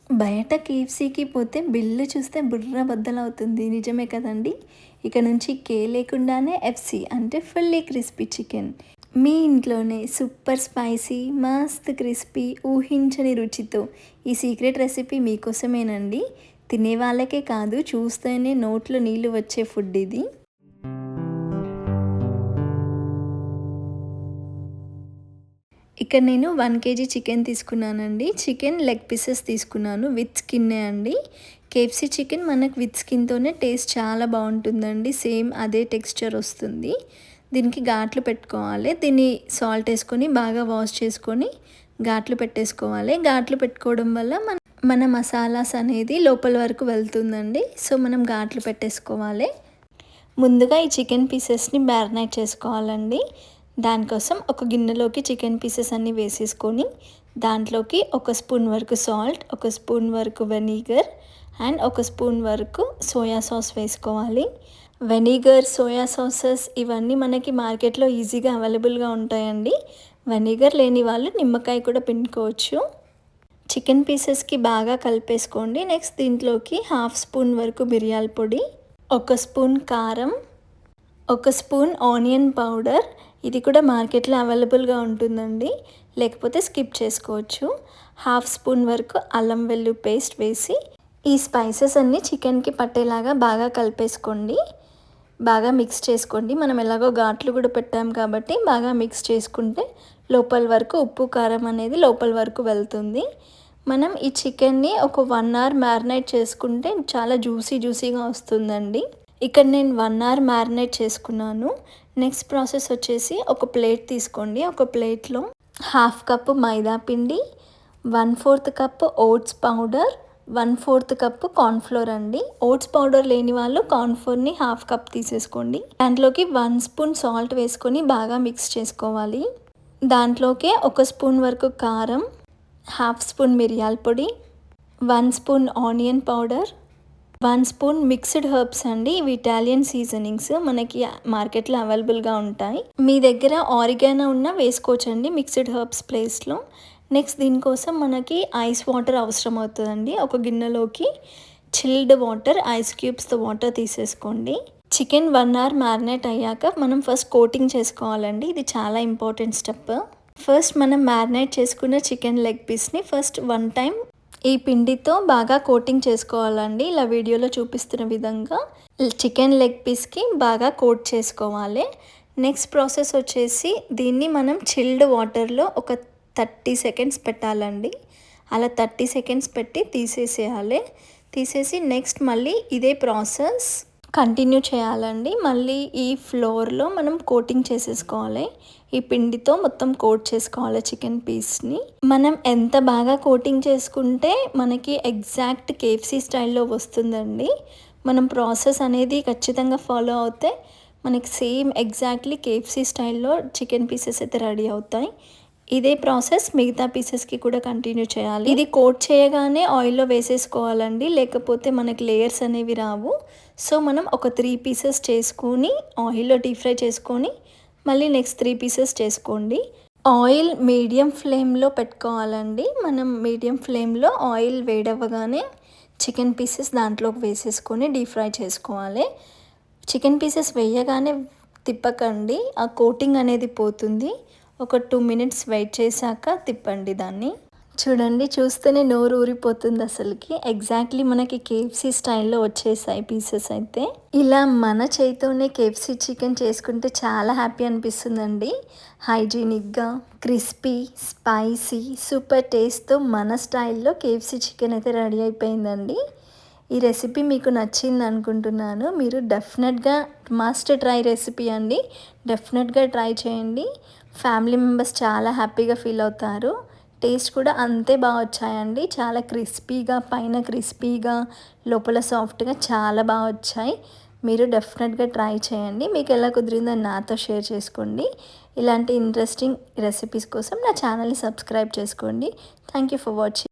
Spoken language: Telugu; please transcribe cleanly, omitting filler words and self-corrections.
బయట కేఎఫ్సీకి పోతే బిల్లు చూస్తే బుర్ర బద్దలవుతుంది. నిజమే కదండీ! ఇక నుంచి కే లేకుండానే ఎఫ్‌సీ అంటే ఫుల్లీ క్రిస్పీ చికెన్. మీ ఇంట్లోనే సూపర్ స్పైసీ, మస్త్ క్రిస్పీ, ఊహించని రుచితో ఈ సీక్రెట్ రెసిపీ మీకోసమేనండి. తినే వాళ్ళకే కాదు, చూస్తేనే నోట్లో నీళ్ళు వచ్చే ఫుడ్ ఇది. ఇక్కడ నేను 1 కేజీ చికెన్ తీసుకున్నానండి. చికెన్ లెగ్ పీసెస్ తీసుకున్నాను విత్ స్కిన్నే అండి. కేఎఫ్సీ చికెన్ మనకు విత్ స్కిన్‌తోనే టేస్ట్ చాలా బాగుంటుందండి. సేమ్ అదే టెక్స్చర్ వస్తుంది. దీనికి ఘాట్లు పెట్టుకోవాలి. దీన్ని సాల్ట్ వేసుకొని బాగా వాష్ చేసుకొని ఘాట్లు పెట్టేసుకోవాలి. ఘాట్లు పెట్టుకోవడం వల్ల మన మసాలాస్ అనేది లోపల వరకు వెళ్తుందండి. సో మనం ఘాట్లు పెట్టేసుకోవాలి. ముందుగా ఈ చికెన్ పీసెస్ని మ్యారినేట్ చేసుకోవాలండి. దానికోసం ఒక గిన్నెలోకి చికెన్ పీసెస్ అన్నీ వేసేసుకొని దాంట్లోకి 1 స్పూన్ వరకు సాల్ట్, 1 స్పూన్ వరకు వెనిగర్ అండ్ 1 స్పూన్ వరకు సోయా సాస్ వేసుకోవాలి. వెనిగర్, సోయా సాసెస్ ఇవన్నీ మనకి మార్కెట్లో ఈజీగా అవైలబుల్గా ఉంటాయండి. వెనిగర్ లేని వాళ్ళు నిమ్మకాయ కూడా పిండుకోవచ్చు. చికెన్ పీసెస్కి బాగా కలిపేసుకోండి. నెక్స్ట్ దీంట్లోకి 1/2 స్పూన్ వరకు మిరియాల పొడి, 1 స్పూన్ కారం, 1 స్పూన్ ఆనియన్ పౌడర్, ఇది కూడా మార్కెట్లో అవైలబుల్గా ఉంటుందండి, లేకపోతే స్కిప్ చేసుకోవచ్చు. 1/2 స్పూన్ వరకు అల్లం వెల్లుల్లి పేస్ట్ వేసి ఈ స్పైసెస్ అన్నీ చికెన్కి పట్టేలాగా బాగా కలిపేసుకోండి. బాగా మిక్స్ చేసుకోండి. మనం ఎలాగో ఘాట్లు కూడా పెట్టాం కాబట్టి బాగా మిక్స్ చేసుకుంటే లోపల వరకు ఉప్పు కారం అనేది లోపల వరకు వెళ్తుంది. మనం ఈ చికెన్ని ఒక 1 అవర్ మ్యారినేట్ చేసుకుంటే చాలా జ్యూసీగా వస్తుందండి. ఇక్కడ నేను 1 అవర్ మ్యారినేట్ చేసుకున్నాను. నెక్స్ట్ ప్రాసెస్ వచ్చేసి ఒక ప్లేట్ తీసుకోండి. ఒక ప్లేట్లో 1/2 కప్పు మైదా పిండి, 1/4 cup oats powder, 1/4 cup cornflour అండి. ఓట్స్ పౌడర్ లేని వాళ్ళు కార్న్ఫ్లోర్ని 1/2 కప్ తీసేసుకోండి. దాంట్లోకి 1 స్పూన్ సాల్ట్ వేసుకొని బాగా మిక్స్ చేసుకోవాలి. దాంట్లోకి 1 స్పూన్ వరకు కారం, 1/2 స్పూన్ మిరియాల పొడి, 1 spoon onion powder, 1 spoon mixed herbs అండి. ఇవి ఇటాలియన్ సీజనింగ్స్ మనకి మార్కెట్లో అవైలబుల్గా ఉంటాయి. మీ దగ్గర ఆరిగానో ఉన్నా వేసుకోవచ్చండి మిక్స్డ్ హెర్బ్స్ ప్లేస్లో. నెక్స్ట్ దీనికోసం మనకి ఐస్ వాటర్ అవసరం అవుతుందండి. ఒక గిన్నెలోకి చిల్డ్ వాటర్, ఐస్ క్యూబ్స్తో వాటర్ తీసేసుకోండి. చికెన్ 1 అవర్ మ్యారినేట్ అయ్యాక మనం ఫస్ట్ కోటింగ్ చేసుకోవాలండి. ఇది చాలా ఇంపార్టెంట్ స్టెప్. ఫస్ట్ మనం మ్యారినేట్ చేసుకున్న చికెన్ లెగ్ పీస్ని ఫస్ట్ 1 టైం ఈ పిండితో బాగా కోటింగ్ చేసుకోవాలండి. ఇలా వీడియోలో చూపిస్తున్న విధంగా చికెన్ లెగ్ పీస్కి బాగా కోట్ చేసుకోవాలి. నెక్స్ట్ ప్రాసెస్ వచ్చేసి దీన్ని మనం చిల్డ్ వాటర్లో ఒక 30 సెకండ్స్ పెట్టాలండి. అలా 30 సెకండ్స్ పెట్టి తీసేసేయాలి. తీసేసి నెక్స్ట్ మళ్ళీ ఇదే ప్రాసెస్ కంటిన్యూ చేయాలండి. మళ్ళీ ఈ ఫ్లోర్లో మనం కోటింగ్ చేసేసుకోవాలి. ఈ పిండితో మొత్తం కోట్ చేసుకోవాలి చికెన్ పీస్ని. మనం ఎంత బాగా కోటింగ్ చేసుకుంటే మనకి ఎగ్జాక్ట్ కేఎఫ్సీ స్టైల్లో వస్తుందండి. మనం ప్రాసెస్ అనేది ఖచ్చితంగా ఫాలో అవుతే మనకి సేమ్ ఎగ్జాక్ట్లీ కేఎఫ్సీ స్టైల్లో చికెన్ పీసెస్ అయితే రెడీ అవుతాయి. ఇదే ప్రాసెస్ మిగతా పీసెస్కి కూడా కంటిన్యూ చేయాలి. ఇది కోట్ చేయగానే ఆయిల్లో వేసేసుకోవాలండి, లేకపోతే మనకి లేయర్స్ అనేవి రావు. సో మనం ఒక 3 పీసెస్ చేసుకొని ఆయిల్లో డీప్ ఫ్రై చేసుకొని మళ్ళీ నెక్స్ట్ 3 పీసెస్ చేసుకోండి. ఆయిల్ మీడియం ఫ్లేమ్లో పెట్టుకోవాలండి. మనం మీడియం ఫ్లేమ్లో ఆయిల్ వేడవ్వగానే చికెన్ పీసెస్ దాంట్లోకి వేసేసుకొని డీప్ ఫ్రై చేసుకోవాలి. చికెన్ పీసెస్ వేయగానే తిప్పకండి, ఆ కోటింగ్ అనేది పోతుంది. ఒక 2 మినిట్స్ వెయిట్ చేశాక తిప్పండి దాన్ని. చూడండి, చూస్తేనే నోరు ఊరిపోతుంది అసలుకి. ఎగ్జాక్ట్లీ మనకి కేఎఫ్సీ స్టైల్లో వచ్చేసాయి పీసెస్ అయితే. ఇలా మన చేతితోనే కేఎఫ్సీ చికెన్ చేసుకుంటే చాలా హ్యాపీ అనిపిస్తుందండి. హైజీనిక్గా, క్రిస్పీ, స్పైసీ, సూపర్ టేస్ట్తో మన స్టైల్లో కేఎఫ్సీ చికెన్ అయితే రెడీ అయిపోయిందండి. ఈ రెసిపీ మీకు నచ్చింది అనుకుంటున్నాను. మీరు డెఫినెట్గా మస్ట్ ట్రై రెసిపీ అండి. డెఫినెట్గా ట్రై చేయండి. ఫ్యామిలీ మెంబర్స్ చాలా హ్యాపీగా ఫీల్ అవుతారు. టేస్ట్ కూడా అంతే బాగా వచ్చాయండి. చాలా క్రిస్పీగా, పైన క్రిస్పీగా, లోపల సాఫ్ట్గా చాలా బాగా వచ్చాయి. మీరు డెఫినెట్గా ట్రై చేయండి. మీకు ఎలా కుదిరిందో నాతో షేర్ చేసుకోండి. ఇలాంటి ఇంట్రెస్టింగ్ రెసిపీస్ కోసం నా ఛానల్ని సబ్స్క్రైబ్ చేసుకోండి. Thank you for watching.